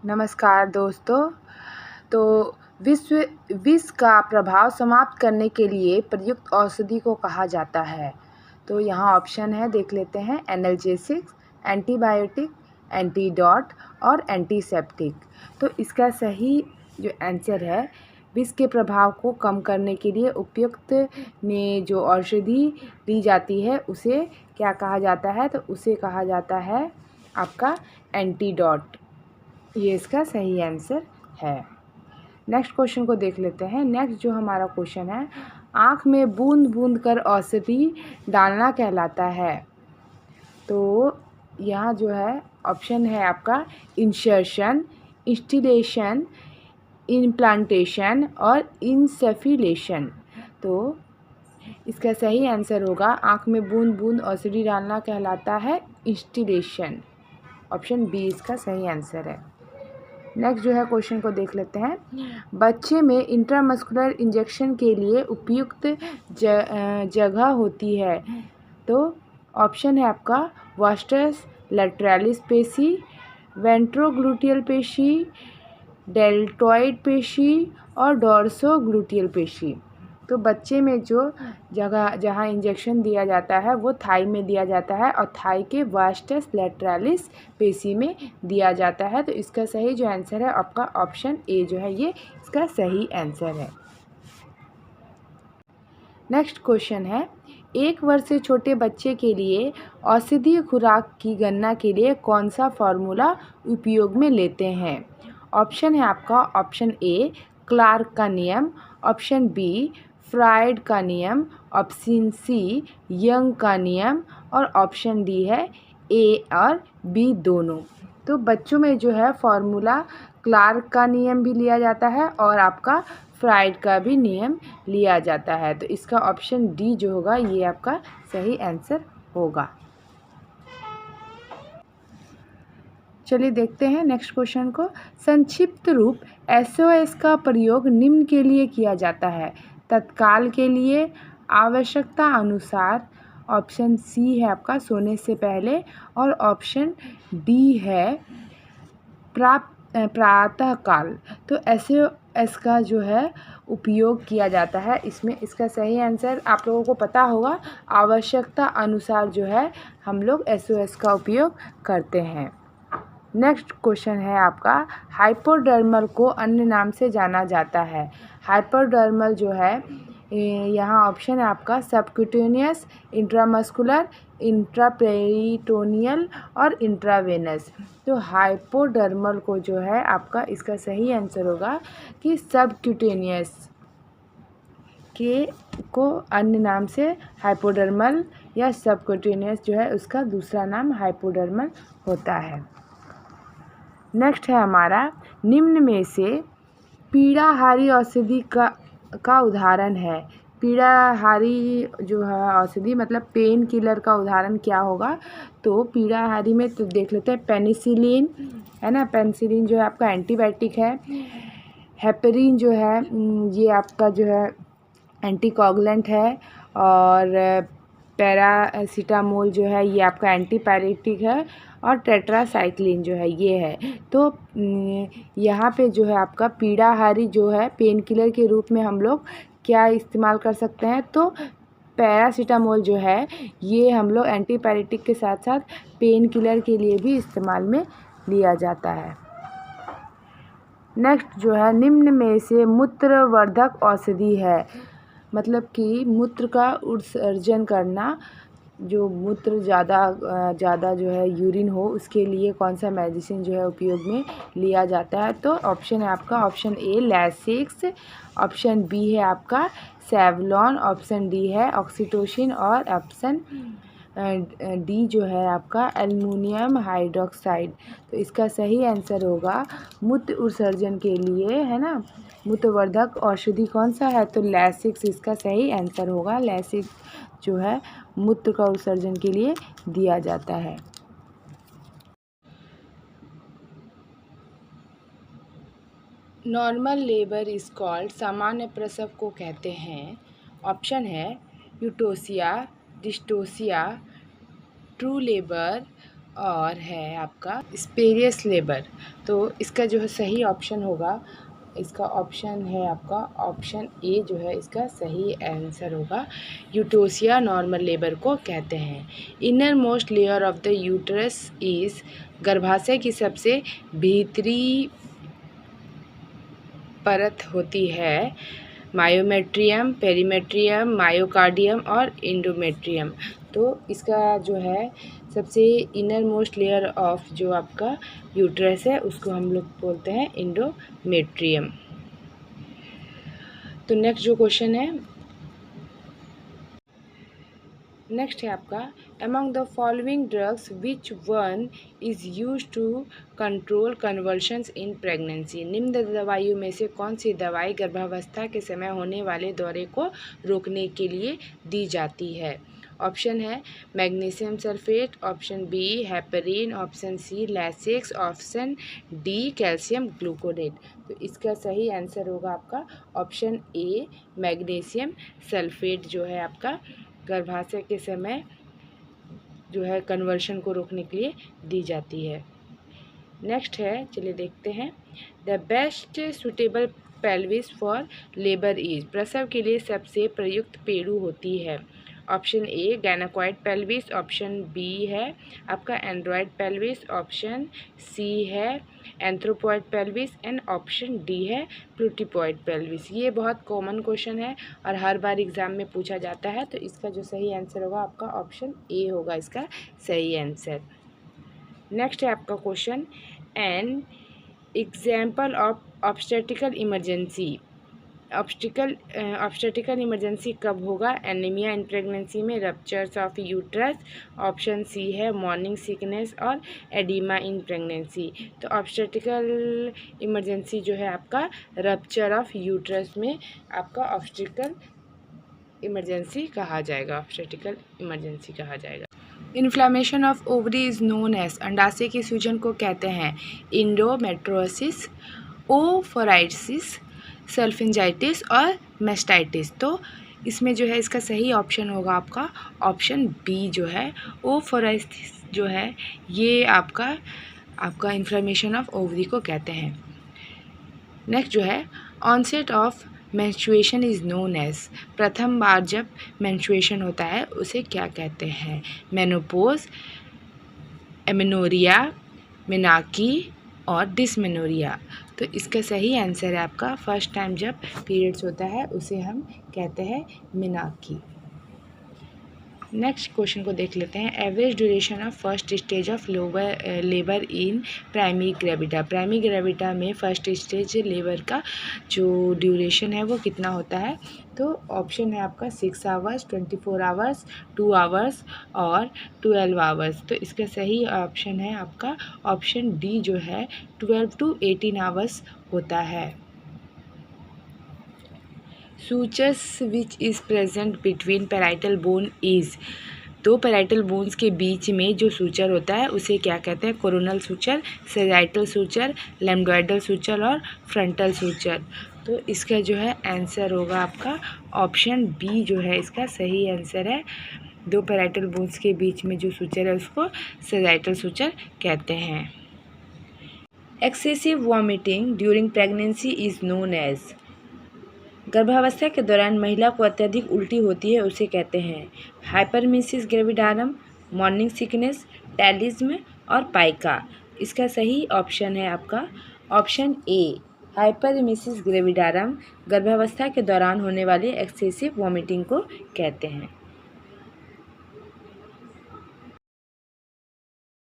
नमस्कार दोस्तों। तो विष का प्रभाव समाप्त करने के लिए प्रयुक्त औषधि को कहा जाता है। तो यहाँ ऑप्शन है, देख लेते हैं। एनाल्जेसिक्स, एंटीबायोटिक, एंटीडॉट और एंटीसेप्टिक। तो इसका सही जो आंसर है, विष के प्रभाव को कम करने के लिए उपयुक्त में जो औषधि दी जाती है उसे क्या कहा जाता है? तो उसे कहा जाता है आपका एंटीडॉट। ये इसका सही आंसर है। नेक्स्ट क्वेश्चन को देख लेते हैं। नेक्स्ट जो हमारा क्वेश्चन है, आँख में बूंद बूंद कर औषधि डालना कहलाता है। तो यहाँ जो है ऑप्शन है आपका इंसर्शन, इंस्टिलेशन, इम्प्लांटेशन और इंसफिलेशन। तो इसका सही आंसर होगा, आँख में बूंद बूंद औषधि डालना कहलाता है इंस्टिलेशन। ऑप्शन बी इसका सही आंसर है। नेक्स्ट जो है क्वेश्चन को देख लेते हैं। बच्चे में इंट्रामस्कुलर इंजेक्शन के लिए उपयुक्त जगह होती है। तो ऑप्शन है आपका वास्टस लैटरलिस पेशी, वेंट्रोग्लूटियल पेशी, डेल्टॉइड पेशी और डोर्सोग्लूटियल पेशी। तो बच्चे में जो जगह जहाँ इंजेक्शन दिया जाता है वो थाई में दिया जाता है और थाई के वास्टस लैटरलिस पेशी में दिया जाता है। तो इसका सही जो आंसर है आपका ऑप्शन ए जो है, ये इसका सही आंसर है। नेक्स्ट क्वेश्चन है, 1 वर्ष से छोटे बच्चे के लिए औषधीय खुराक की गणना के लिए कौन सा फार्मूला उपयोग में लेते हैं? ऑप्शन है आपका ऑप्शन ए क्लार्क का नियम, ऑप्शन बी फ्राइड का नियम, ऑप्शन सी यंग का नियम और ऑप्शन डी है ए और बी दोनों। तो बच्चों में जो है फार्मूला क्लार्क का नियम भी लिया जाता है और आपका फ्राइड का भी नियम लिया जाता है। तो इसका ऑप्शन डी जो होगा ये आपका सही आंसर होगा। चलिए देखते हैं नेक्स्ट क्वेश्चन को। संक्षिप्त रूप SOS का प्रयोग निम्न के लिए किया जाता है: तत्काल के लिए, आवश्यकता अनुसार, ऑप्शन सी है आपका सोने से पहले और ऑप्शन डी है प्रातःकाल। तो SOS का जो है उपयोग किया जाता है इसमें। इसका सही आंसर आप लोगों को पता होगा, आवश्यकता अनुसार जो है हम लोग SOS का उपयोग करते हैं। नेक्स्ट क्वेश्चन है आपका, हाइपोडर्मल को अन्य नाम से जाना जाता है। हाइपोडर्मल जो है यहाँ ऑप्शन है आपका सबक्यूटेनियस, इंट्रामस्कुलर, इंट्रापेरिटोनियल और इंट्रावेनस। तो हाइपोडर्मल को जो है आपका इसका सही आंसर होगा कि सबक्यूटेनियस के को अन्य नाम से हाइपोडर्मल या सबक्यूटेनियस जो है उसका दूसरा नाम हाइपोडर्मल होता है। नेक्स्ट है हमारा, निम्न में से पीड़ाहारी औषधि का उदाहरण है। पीड़ाहारी जो है औषधि मतलब पेन किलर का उदाहरण क्या होगा? तो पीड़ाहारी में तो देख लेते हैं, पेनिसिलिन है ना, पेनिसिलिन जो है आपका एंटीबायोटिक है। हेपेरिन जो है ये आपका जो है एंटीकोगुलेंट है और पैरासीटामोल जो है ये आपका एंटीपायरेटिक है और टेट्रासाइक्लिन जो है ये है। तो यहाँ पे जो है आपका पीड़ाहारी जो है पेन किलर के रूप में हम लोग क्या इस्तेमाल कर सकते हैं? तो पैरासीटामोल जो है ये हम लोग एंटीपायरेटिक के साथ साथ पेन किलर के लिए भी इस्तेमाल में लिया जाता है। नेक्स्ट जो है, निम्न में से मूत्रवर्धक औषधि है। मतलब कि मूत्र का उत्सर्जन करना, जो मूत्र ज़्यादा जो है यूरिन हो उसके लिए कौन सा मेडिसिन जो है उपयोग में लिया जाता है? तो ऑप्शन है आपका option A Lasix, option B है आपका सेवलॉन, ऑप्शन डी है ऑक्सीटोसिन और ऑप्शन डी जो है आपका एल्युमिनियम हाइड्रोक्साइड। तो इसका सही आंसर होगा मूत्र उत्सर्जन के लिए है ना, मूत्रवर्धक औषधि कौन सा है? तो लैसिक्स इसका सही आंसर होगा। लैसिक्स जो है मूत्र का उत्सर्जन के लिए दिया जाता है। नॉर्मल लेबर इज कॉल्ड, सामान्य प्रसव को कहते हैं। ऑप्शन है यूटोसिया, डिस्टोसिया, ट्रू लेबर, और है आपका स्पेरियस लेबर। तो इसका जो है सही ऑप्शन होगा, इसका ऑप्शन है आपका ऑप्शन ए जो है इसका सही आंसर होगा। यूटोसिया नॉर्मल लेबर को कहते हैं। Inner most layer of the uterus is, गर्भाशय की सबसे भीतरी परत होती है मायोमेट्रियम, पेरीमेट्रियम, मायोकार्डियम और एंडोमेट्रियम। तो इसका जो है सबसे इनर मोस्ट लेयर ऑफ जो आपका यूट्रस है उसको हम लोग बोलते हैं एंडोमेट्रियम। तो नेक्स्ट जो क्वेश्चन है, नेक्स्ट है आपका among the following drugs which one is use to control convulsions in pregnancy. निम्न दवाइयों में से कौन सी दवाई गर्भावस्था के समय होने वाले दौरे को रोकने के लिए दी जाती है। ऑप्शन है magnesium sulphate, option B heparin, option C Lasix, option D calcium gluconate. तो इसका सही आंसर होगा आपका ऑप्शन ए मैग्नीशियम सल्फेट जो है आपका गर्भाशय के समय जो है कन्वर्शन को रोकने के लिए दी जाती है। नेक्स्ट है, चलिए देखते हैं। The best suitable pelvis for labour is, प्रसव के लिए सबसे प्रयुक्त पेड़ू होती है। Option A gynaecoid pelvis, option B है आपका एंड्रॉयड पेल्विस, ऑप्शन सी है anthropoid pelvis and option D है प्लूटिपॉइड पेल्विस। ये बहुत कॉमन क्वेश्चन है और हर बार एग्जाम में पूछा जाता है। तो इसका जो सही आंसर होगा आपका ऑप्शन ए होगा इसका सही आंसर। नेक्स्ट है आपका question, an example of obstetrical emergency. Obstetrical emergency कब होगा। एनीमिया इन प्रेगनेंसी में, ruptures of uterus, option C है मॉर्निंग सिकनेस और एडिमा इन प्रेगनेंसी। तो ऑब्स्टेट्रिकल इमरजेंसी जो है आपका रप्चर ऑफ यूट्रस में आपका ऑब्स्टेट्रिकल इमरजेंसी कहा जाएगा, ऑब्स्टेट्रिकल इमरजेंसी कहा जाएगा। Inflammation of ovary is known as, अंडाशय के सूजन को कहते हैं इंडोमेट्रोसिस, ओफोराइटिस, सल्फिंजाइटिस और मेस्टाइटिस। तो इसमें जो है इसका सही ऑप्शन होगा आपका ऑप्शन बी जो है ओफोराइटिस जो है ये आपका इन्फ्लामेशन ऑफ ओवरी को कहते हैं। नेक्स्ट जो है onset of menstruation is known as, प्रथम बार जब मेंस्ट्रुएशन होता है उसे क्या कहते हैं। मेनोपोज, एमेनोरिया, मेनाकी और डिसमेनोरिया। तो इसका सही आंसर है आपका फर्स्ट टाइम जब पीरियड्स होता है उसे हम कहते हैं मेनाकी। नेक्स्ट क्वेश्चन को देख लेते हैं। Average duration of first stage of labour in primary gravida. Primary gravida में फर्स्ट स्टेज लेबर का जो ड्यूरेशन है वो कितना होता है। तो ऑप्शन है आपका 6 आवर्स, 24 आवर्स, 2 आवर्स और 12 आवर्स। तो इसका सही ऑप्शन है आपका ऑप्शन डी जो है 12 to 18 आवर्स होता है। Sutures which is present between parietal bone is, दो पैराइटल बोन्स के बीच में जो सूचर होता है उसे क्या कहते हैं। Coronal suture, sagittal suture, lambdoidal suture और फ्रंटल सूचर। तो इसका जो है आंसर होगा आपका ऑप्शन बी जो है इसका सही आंसर है। दो पैराइटल बोन्स के बीच में जो सूचर है उसको सेजाइटल सूचर कहते हैं। Excessive vomiting during pregnancy is known as, गर्भावस्था के दौरान महिला को अत्यधिक उल्टी होती है उसे कहते हैं हाइपरमेसिस ग्रेविडारम, मॉर्निंग सिकनेस, टैलिज्म और पाइका। इसका सही ऑप्शन है आपका ऑप्शन ए हाइपरमेसिस ग्रेविडारम गर्भावस्था के दौरान होने वाली एक्सेसिव वॉमिटिंग को कहते हैं।